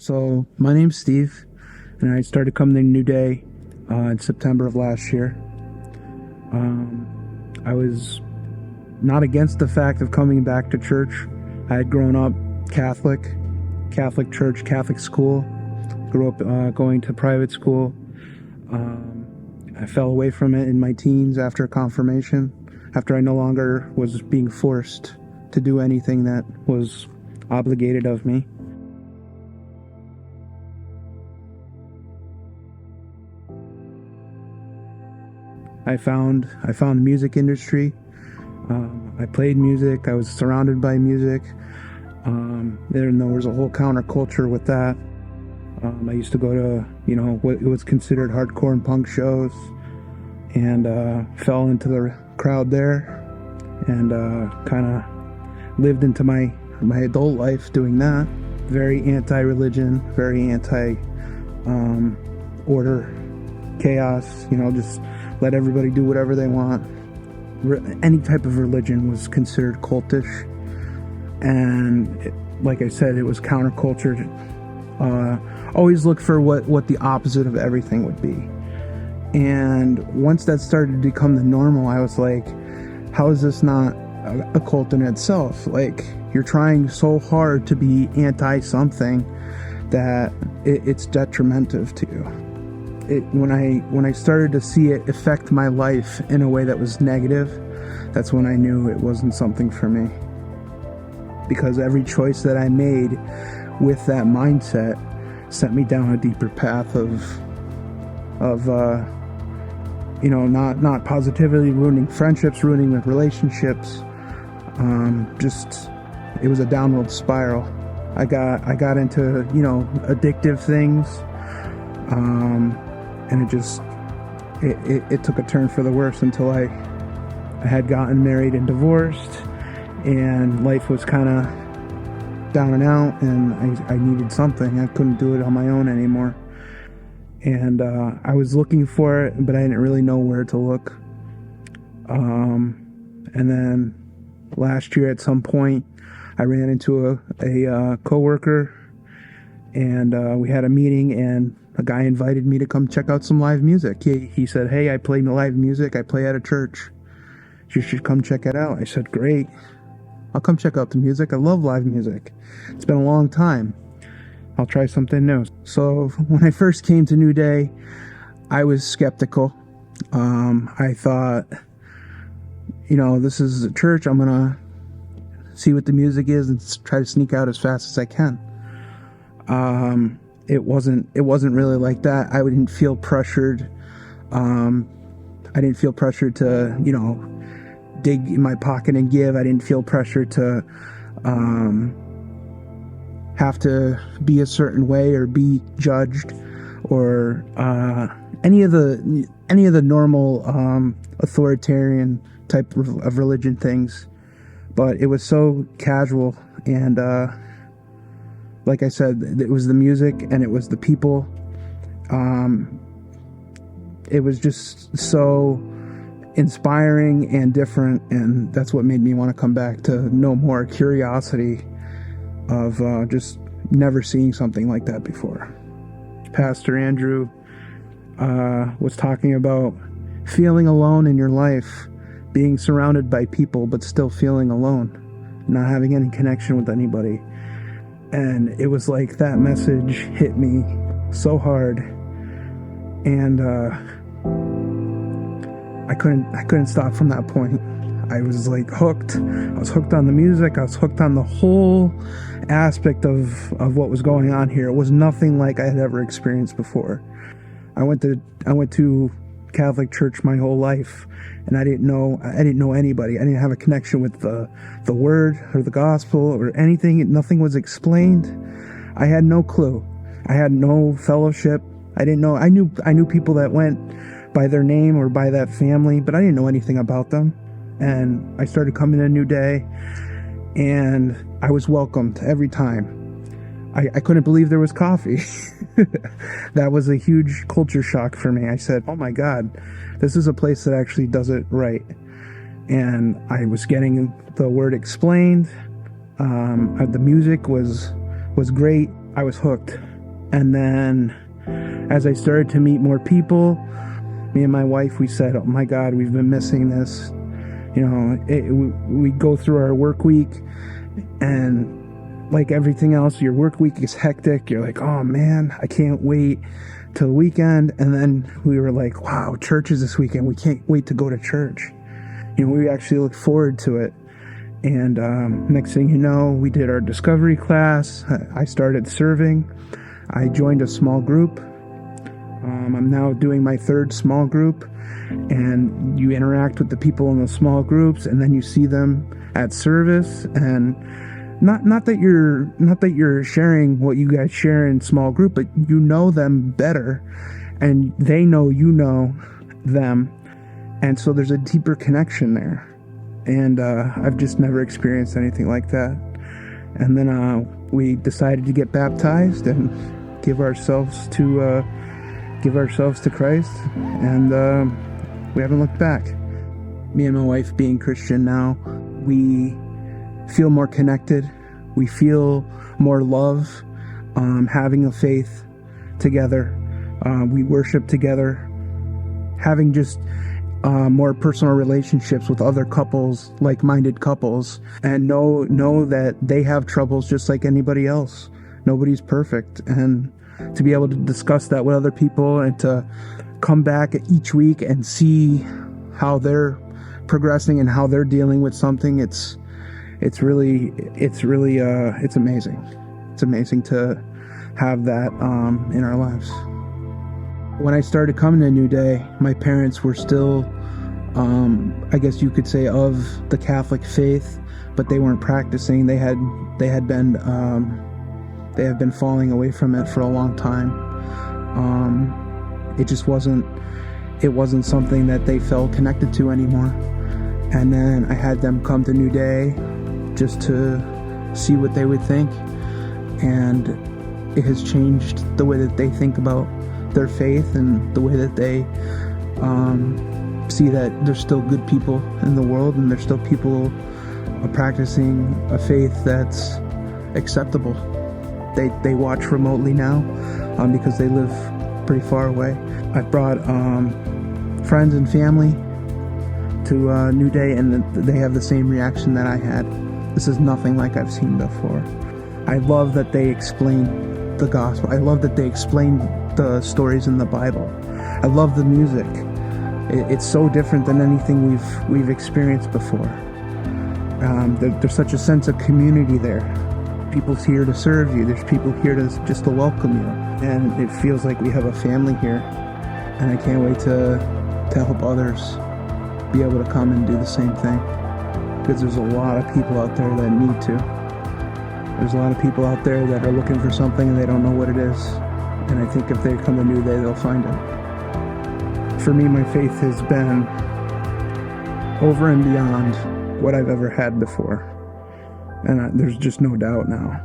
So my name's Steve, and I started coming to New Day in September of last year. I was not against the fact of coming back to church. I had grown up Catholic church, Catholic school. Grew up going to private school. I fell away from it in my teens after confirmation, after I no longer was being forced to do anything that was obligated of me. I found the music industry. I played music. I was surrounded by music. There was a whole counterculture with that. I used to go to, what was considered hardcore and punk shows, and fell into the crowd there, and kind of lived into my adult life doing that. Very anti-religion, very anti-order, chaos. Just let everybody do whatever they want. Any type of religion was considered cultish, and like I said, it was counterculture. Always look for what the opposite of everything would be. And once that started to become the normal, I was like, how is this not a cult in itself? Like, you're trying so hard to be anti-something that it's detrimental to you. When I started to see it affect my life in a way that was negative, that's when I knew it wasn't something for me. Because every choice that I made with that mindset sent me down a deeper path of not positively ruining friendships, ruining relationships. It was a downward spiral. I got into addictive things, and it took a turn for the worse until I had gotten married and divorced, and life was kind of down and out, and I needed something. I couldn't do it on my own anymore. And I was looking for it, but I didn't really know where to look. And then last year at some point, I ran into a coworker, and we had a meeting, and a guy invited me to come check out some live music. He said, "Hey, I play live music. I play at a church. You should come check it out." I said, "Great. I'll come check out the music. I love live music. It's been a long time. I'll try something new." So when I first came to New Day, I was skeptical. I thought, this is a church. I'm going to see what the music is and try to sneak out as fast as I can. It wasn't really like that. I didn't feel pressured. I didn't feel pressured to, dig in my pocket and give. I didn't feel pressure to have to be a certain way or be judged, or any of the normal authoritarian type of religion things. But it was so casual, and like I said, it was the music and it was the people. It was just so inspiring and different, and that's what made me want to come back, to know more, curiosity of just never seeing something like that before. Pastor Andrew was talking about feeling alone in your life, being surrounded by people but still feeling alone, not having any connection with anybody. And it was like that message hit me so hard, and I couldn't stop from that point. I was like hooked. I was hooked on the music. I was hooked on the whole aspect of what was going on here. It was nothing like I had ever experienced before. I went to Catholic church my whole life, and I didn't know anybody. I didn't have a connection with the word or the gospel or anything. Nothing was explained. I had no clue. I had no fellowship. I didn't know. I knew people that went by their name or by that family, but I didn't know anything about them. And I started coming to New Day, and I was welcomed every time. I couldn't believe there was coffee. That was a huge culture shock for me. I said, "Oh my God, this is a place that actually does it right." And I was getting the word explained. The music was great. I was hooked. And then as I started to meet more people, me and my wife, we said, oh my God, we've been missing this. You know, we go through our work week, and like everything else, your work week is hectic. You're like, oh man, I can't wait till the weekend. And then we were like, wow, church is this weekend. We can't wait to go to church. You know, we actually look forward to it. And next thing you know, we did our discovery class. I started serving. I joined a small group. I'm now doing my third small group, and you interact with the people in the small groups, and then you see them at service. And not that you're sharing what you guys share in small group, but you know them better, and they know you know them, and so there's a deeper connection there. And I've just never experienced anything like that. And then we decided to get baptized and give ourselves to Christ, and we haven't looked back. Me and my wife, being Christian now, we feel more connected. We feel more love, having a faith together. We worship together, having just more personal relationships with other couples, like-minded couples, and know that they have troubles just like anybody else. Nobody's perfect, and to be able to discuss that with other people and to come back each week and see how they're progressing and how they're dealing with something, it's amazing. It's amazing to have that in our lives. When I started coming to New Day, my parents were still, I guess you could say, of the Catholic faith, but they weren't practicing. They had been falling away from it for a long time. It wasn't something that they felt connected to anymore. And then I had them come to New Day just to see what they would think, and it has changed the way that they think about their faith and the way that they see that there's still good people in the world, and there's still people practicing a faith that's acceptable. They watch remotely now because they live pretty far away. I brought friends and family to New Day, and they have the same reaction that I had. This is nothing like I've seen before. I love that they explain the gospel. I love that they explain the stories in the Bible. I love the music. It's so different than anything we've experienced before. There's such a sense of community there. People's here to serve you. There's people here to welcome you, and it feels like we have a family here. And I can't wait to help others be able to come and do the same thing, because there's a lot of people out there that need to. There's a lot of people out there that are looking for something and they don't know what it is. And I think if they come to New Day, they'll find it. For me, my faith has been over and beyond what I've ever had before. And there's just no doubt now.